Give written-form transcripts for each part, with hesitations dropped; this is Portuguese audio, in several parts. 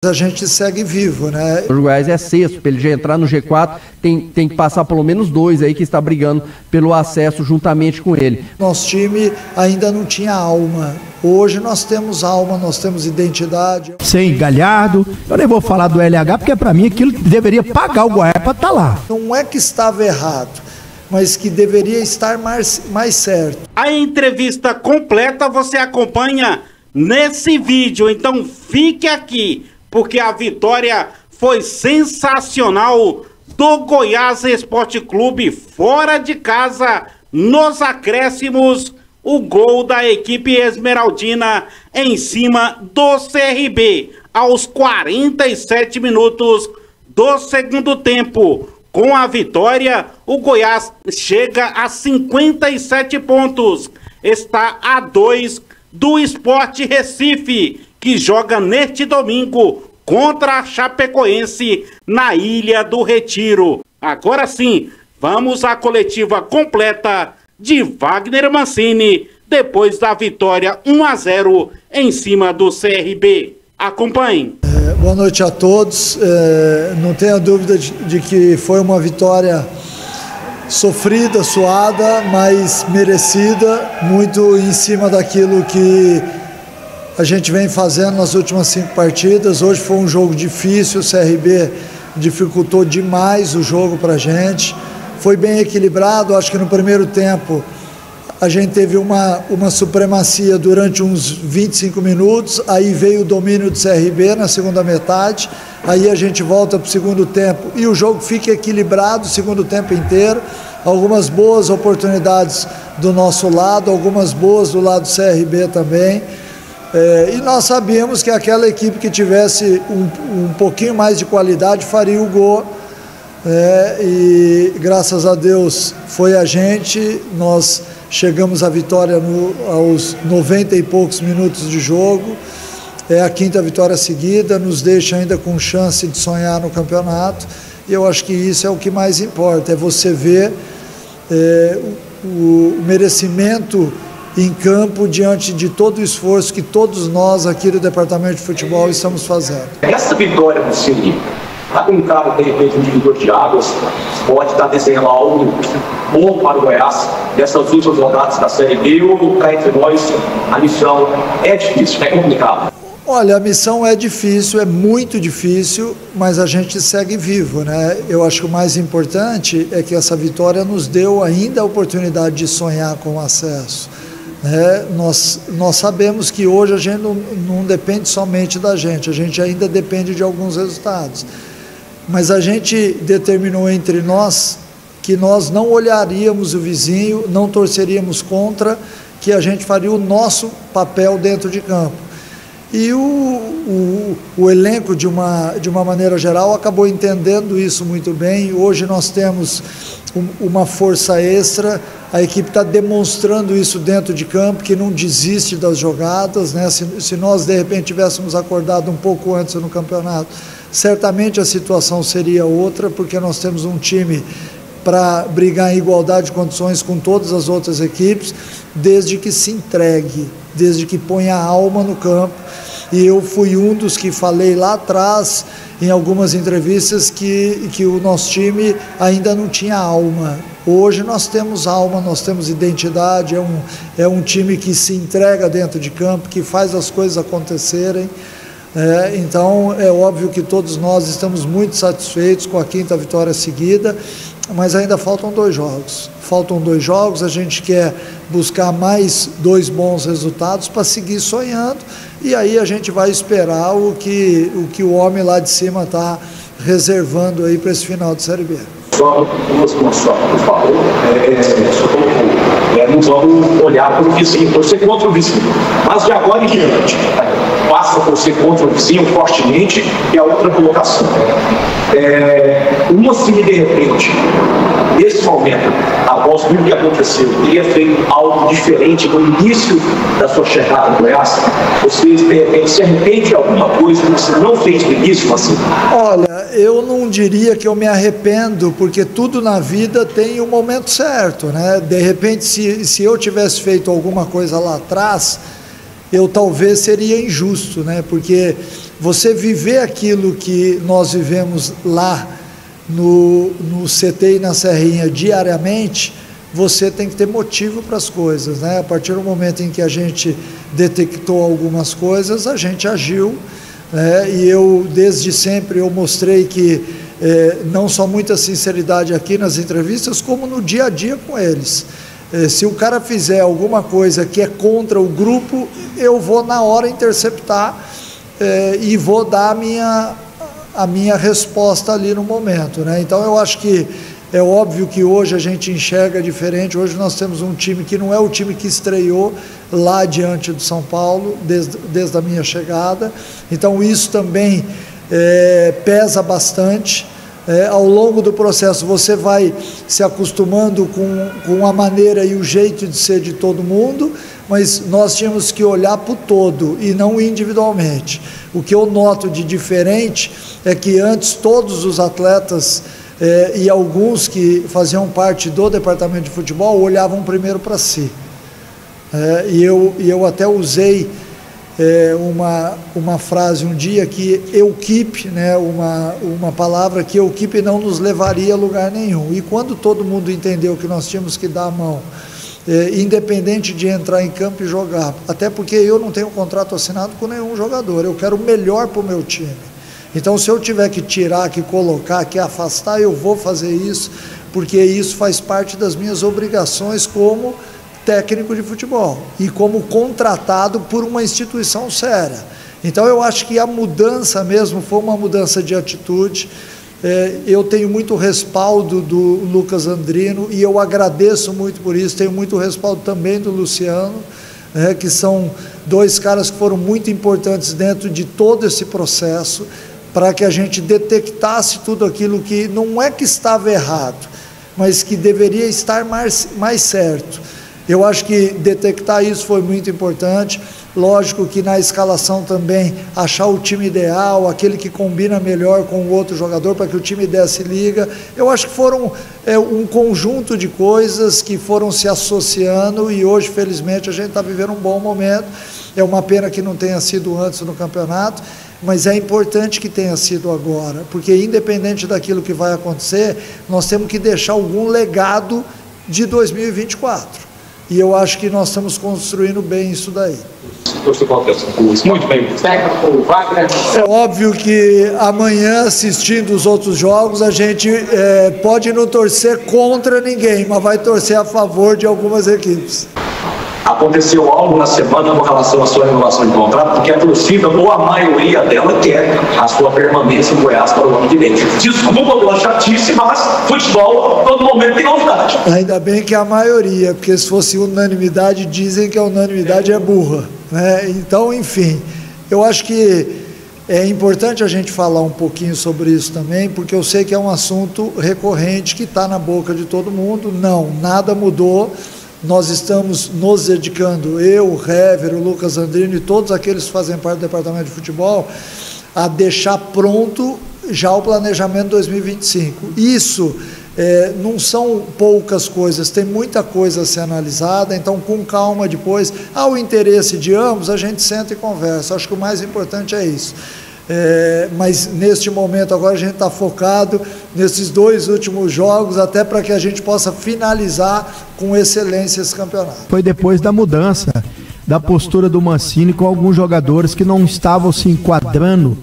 A gente segue vivo, né? O Goiás é sexto, para ele já entrar no G4, tem que passar pelo menos 2 aí que está brigando pelo acesso juntamente com ele. Nosso time ainda não tinha alma. Hoje nós temos alma, nós temos identidade. Sem Galhardo, eu nem vou falar do LH, porque para mim aquilo deveria pagar o Goiás para estar lá. Não é que estava errado, mas que deveria estar mais certo. A entrevista completa você acompanha nesse vídeo, então fique aqui, porque a vitória foi sensacional do Goiás Esporte Clube fora de casa, nos acréscimos, o gol da equipe esmeraldina em cima do CRB, aos 47 minutos do segundo tempo. Com a vitória, o Goiás chega a 57 pontos, está a 2 do Sport Recife, que joga neste domingo contra a Chapecoense na Ilha do Retiro. Agora sim, vamos à coletiva completa de Wagner Mancini, depois da vitória 1-0 em cima do CRB. Acompanhe. Boa noite a todos. Não tenha dúvida de que foi uma vitória sofrida, suada, mas merecida, muito em cima daquilo que a gente vem fazendo nas últimas 5 partidas. Hoje foi um jogo difícil, o CRB dificultou demais o jogo para a gente. Foi bem equilibrado, acho que no primeiro tempo a gente teve uma supremacia durante uns 25 minutos, aí veio o domínio do CRB na segunda metade, aí a gente volta para o segundo tempo e o jogo fica equilibrado o segundo tempo inteiro, algumas boas oportunidades do nosso lado, algumas boas do lado do CRB também, e nós sabíamos que aquela equipe que tivesse um pouquinho mais de qualidade faria o gol, e graças a Deus foi a gente. Nós chegamos à vitória aos 90 e poucos minutos de jogo, é a 5ª vitória seguida, nos deixa ainda com chance de sonhar no campeonato, e eu acho que isso é o que mais importa, é você ver o merecimento em campo diante de todo o esforço que todos nós aqui do Departamento de Futebol estamos fazendo. Essa vitória do Ceni está com um cara, de repente, um divisor de águas, pode estar desenhando algo bom para o Goiás dessas últimas rodadas da Série B, ou cá entre nós, a missão é difícil, é complicado. Olha, a missão é difícil, é muito difícil, mas a gente segue vivo, né? Eu acho que o mais importante é que essa vitória nos deu ainda a oportunidade de sonhar com o acesso. Nós sabemos que hoje a gente não depende somente da gente ainda depende de alguns resultados. Mas a gente determinou entre nós que nós não olharíamos o vizinho, não torceríamos contra, que a gente faria o nosso papel dentro de campo. E o elenco, de uma maneira geral, acabou entendendo isso muito bem. Hoje nós temos uma força extra, a equipe está demonstrando isso dentro de campo, que não desiste das jogadas, né? Se nós de repente tivéssemos acordado um pouco antes no campeonato, certamente a situação seria outra, porque nós temos um time para brigar em igualdade de condições com todas as outras equipes, desde que se entregue, desde que ponha a alma no campo. E eu fui um dos que falei lá atrás, em algumas entrevistas, que o nosso time ainda não tinha alma. Hoje nós temos alma, nós temos identidade, é um time que se entrega dentro de campo, que faz as coisas acontecerem. Então é óbvio que todos nós estamos muito satisfeitos com a 5ª vitória seguida, mas ainda faltam 2 jogos. Faltam 2 jogos, a gente quer buscar mais 2 bons resultados para seguir sonhando, e aí a gente vai esperar o que o homem lá de cima está reservando aí para esse final de Série B. Só 2 pontos, por favor. Não vamos olhar para o vizinho, torcer contra o vizinho. Mas de agora em diante, basta torcer contra o vizinho fortemente, e a outra colocação. Uma se de repente, nesse momento, após tudo que aconteceu, teria feito algo diferente no início da sua chegada no Goiás, você de repente se arrepende de alguma coisa que você não fez no início, assim? Olha, eu não diria que eu me arrependo, porque tudo na vida tem o momento certo, né? De repente, se eu tivesse feito alguma coisa lá atrás, eu talvez seria injusto, né? Porque você viver aquilo que nós vivemos lá no CT e na Serrinha diariamente, você tem que ter motivo para as coisas, né? A partir do momento em que a gente detectou algumas coisas, a gente agiu, né? E eu, desde sempre, eu mostrei que não só muita sinceridade aqui nas entrevistas, como no dia a dia com eles. Se o cara fizer alguma coisa que é contra o grupo, eu vou na hora interceptar e vou dar a minha resposta ali no momento, né? Então eu acho que é óbvio que hoje a gente enxerga diferente. Hoje nós temos um time que não é o time que estreou lá diante do São Paulo desde a minha chegada, então isso também pesa bastante. Ao longo do processo você vai se acostumando com a maneira e o jeito de ser de todo mundo, mas nós tínhamos que olhar para o todo e não individualmente. O que eu noto de diferente é que antes todos os atletas e alguns que faziam parte do departamento de futebol olhavam primeiro para si. E eu até usei uma frase um dia que equipe, né, uma palavra que equipe não nos levaria a lugar nenhum. E quando todo mundo entendeu que nós tínhamos que dar a mão, independente de entrar em campo e jogar, até porque eu não tenho contrato assinado com nenhum jogador, eu quero o melhor para o meu time. Então, se eu tiver que tirar, que colocar, que afastar, eu vou fazer isso, porque isso faz parte das minhas obrigações como técnico de futebol e como contratado por uma instituição séria. Então eu acho que a mudança mesmo foi uma mudança de atitude. Eu tenho muito respaldo do Lucas Andrino e eu agradeço muito por isso. Tenho muito respaldo também do Luciano, que são dois caras que foram muito importantes dentro de todo esse processo para que a gente detectasse tudo aquilo que não é que estava errado, mas que deveria estar mais certo. Eu acho que detectar isso foi muito importante. Lógico que na escalação também achar o time ideal, aquele que combina melhor com o outro jogador para que o time desse liga. Eu acho que foram um conjunto de coisas que foram se associando e hoje, felizmente, a gente está vivendo um bom momento. É uma pena que não tenha sido antes no campeonato, mas é importante que tenha sido agora, porque independente daquilo que vai acontecer, nós temos que deixar algum legado de 2024. E eu acho que nós estamos construindo bem isso daí. Muito bem, técnico Wagner. É óbvio que amanhã, assistindo os outros jogos, a gente pode não torcer contra ninguém, mas vai torcer a favor de algumas equipes. Aconteceu algo na semana com relação à sua renovação de contrato, porque a torcida, ou a maioria dela, quer a sua permanência no Goiás para o ano que vem. Desculpa pela chatice, mas futebol, todo momento tem novidade. Ainda bem que é a maioria, porque se fosse unanimidade, dizem que a unanimidade é burra, né? Então, enfim, eu acho que é importante a gente falar um pouquinho sobre isso também, porque eu sei que é um assunto recorrente que está na boca de todo mundo. Não, nada mudou. Nós estamos nos dedicando, eu, o Hever, o Lucas Andrino e todos aqueles que fazem parte do departamento de futebol, a deixar pronto já o planejamento 2025. Isso não são poucas coisas, tem muita coisa a ser analisada, então com calma depois, ao interesse de ambos, a gente senta e conversa. Acho que o mais importante é isso. Mas neste momento agora a gente está focado nesses 2 últimos jogos, até para que a gente possa finalizar com excelência esse campeonato. Foi depois da mudança da postura do Mancini com alguns jogadores que não estavam se enquadrando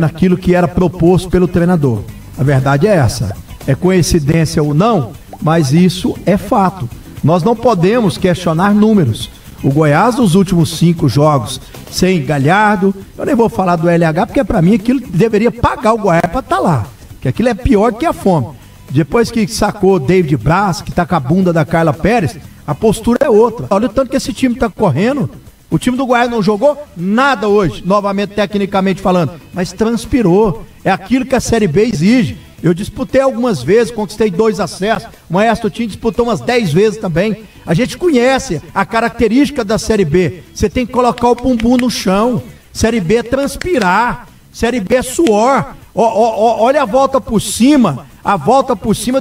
naquilo que era proposto pelo treinador. A verdade é essa. É coincidência ou não, mas isso é fato. Nós não podemos questionar números. O Goiás, nos últimos 5 jogos, sem Galhardo, eu nem vou falar do LH, porque para mim aquilo deveria pagar o Goiás para estar lá, que aquilo é pior que a fome. Depois que sacou David Braz, que tá com a bunda da Carla Pérez, a postura é outra. Olha o tanto que esse time tá correndo. O time do Goiás não jogou nada hoje, novamente tecnicamente falando, mas transpirou. É aquilo que a Série B exige. Eu disputei algumas vezes, conquistei 2 acessos, o Maestro Tim disputou umas 10 vezes também. A gente conhece a característica da Série B. Você tem que colocar o bumbum no chão. Série B é transpirar. Série B é suor. Olha a volta por cima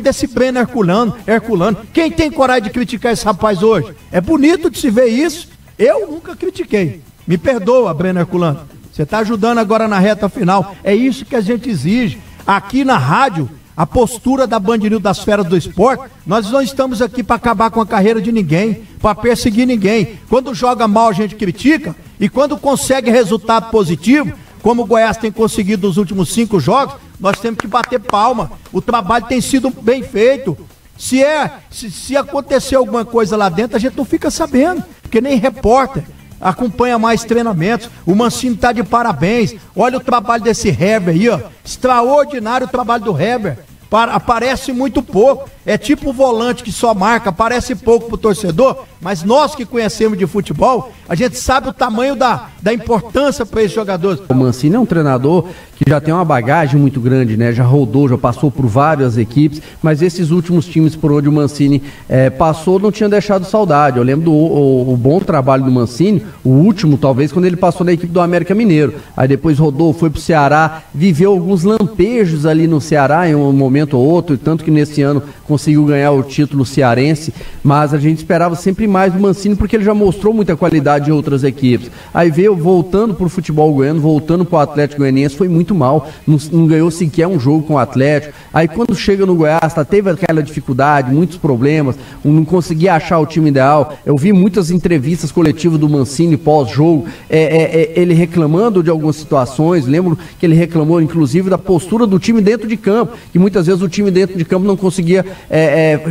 desse Breno Herculano. Quem tem coragem de criticar esse rapaz hoje? É bonito de se ver isso. Eu nunca critiquei. Me perdoa, Breno Herculano. Você está ajudando agora na reta final. É isso que a gente exige. Aqui na rádio, a postura da Band News das Feras do Esporte, nós não estamos aqui para acabar com a carreira de ninguém, para perseguir ninguém. Quando joga mal, a gente critica, e quando consegue resultado positivo, como o Goiás tem conseguido nos últimos 5 jogos, nós temos que bater palma. O trabalho tem sido bem feito. Se acontecer alguma coisa lá dentro, a gente não fica sabendo, porque nem repórter acompanha mais treinamentos. O Mancini está de parabéns. Olha o trabalho desse Heber aí, ó. Extraordinário o trabalho do Heber. Aparece muito pouco. É tipo o volante que só marca, aparece pouco pro torcedor, mas nós que conhecemos de futebol, a gente sabe o tamanho da importância para esses jogadores. O Mancini é um treinador que já tem uma bagagem muito grande, né? Já rodou, já passou por várias equipes, mas esses últimos times por onde o Mancini passou não tinham deixado saudade. Eu lembro do bom trabalho do Mancini, o último talvez, quando ele passou na equipe do América Mineiro. Aí depois rodou, foi pro Ceará, viveu alguns lampejos ali no Ceará em um momento ou outro, tanto que nesse ano conseguiu ganhar o título cearense, mas a gente esperava sempre mais do Mancini porque ele já mostrou muita qualidade em outras equipes. Aí veio voltando pro futebol goiano, voltando pro Atlético Goianiense, foi muito mal, não ganhou sequer um jogo com o Atlético. Aí quando chega no Goiás, teve aquela dificuldade, muitos problemas, não conseguia achar o time ideal. Eu vi muitas entrevistas coletivas do Mancini pós-jogo, ele reclamando de algumas situações. Lembro que ele reclamou inclusive da postura do time dentro de campo, que muitas vezes o time dentro de campo não conseguia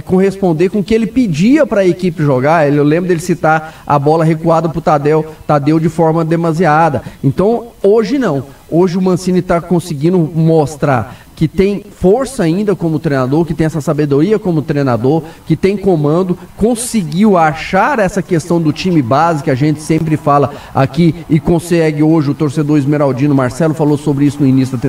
corresponder com o que ele pedia para a equipe jogar. Eu lembro dele citar a bola recuada para o Tadeu de forma demasiada. Então, hoje não. Hoje o Mancini está conseguindo mostrar que tem força ainda como treinador, que tem essa sabedoria como treinador, que tem comando, conseguiu achar essa questão do time base que a gente sempre fala aqui e consegue hoje. O torcedor esmeraldino, Marcelo falou sobre isso no início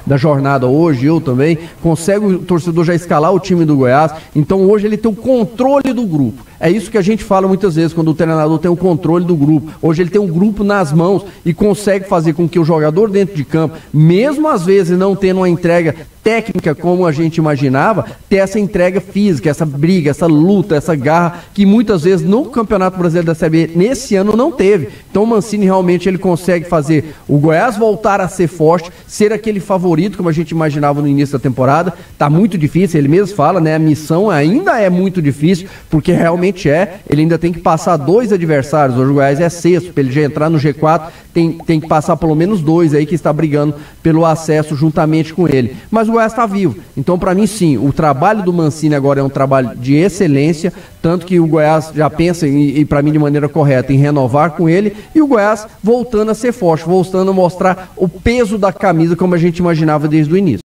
da jornada hoje, eu também, consegue o torcedor já escalar o time do Goiás. Então hoje ele tem o controle do grupo. É isso que a gente fala muitas vezes, quando o treinador tem o controle do grupo. Hoje ele tem um grupo nas mãos e consegue fazer com que o jogador dentro de campo, mesmo às vezes não tendo uma entrega técnica como a gente imaginava, ter essa entrega física, essa briga, essa luta, essa garra, que muitas vezes no Campeonato Brasileiro da Série B, nesse ano, não teve. Então o Mancini realmente ele consegue fazer o Goiás voltar a ser forte, ser aquele favorito, como a gente imaginava no início da temporada. Tá muito difícil, ele mesmo fala, né? A missão ainda é muito difícil, porque realmente ele ainda tem que passar 2 adversários. Hoje o Goiás é 6º, para ele já entrar no G4, tem que passar pelo menos 2 aí que está brigando pelo acesso juntamente com ele. Mas o Goiás está vivo. Então, para mim, sim, o trabalho do Mancini agora é um trabalho de excelência, tanto que o Goiás já pensa, e para mim de maneira correta, em renovar com ele, e o Goiás voltando a ser forte, voltando a mostrar o peso da camisa como a gente imaginava desde o início.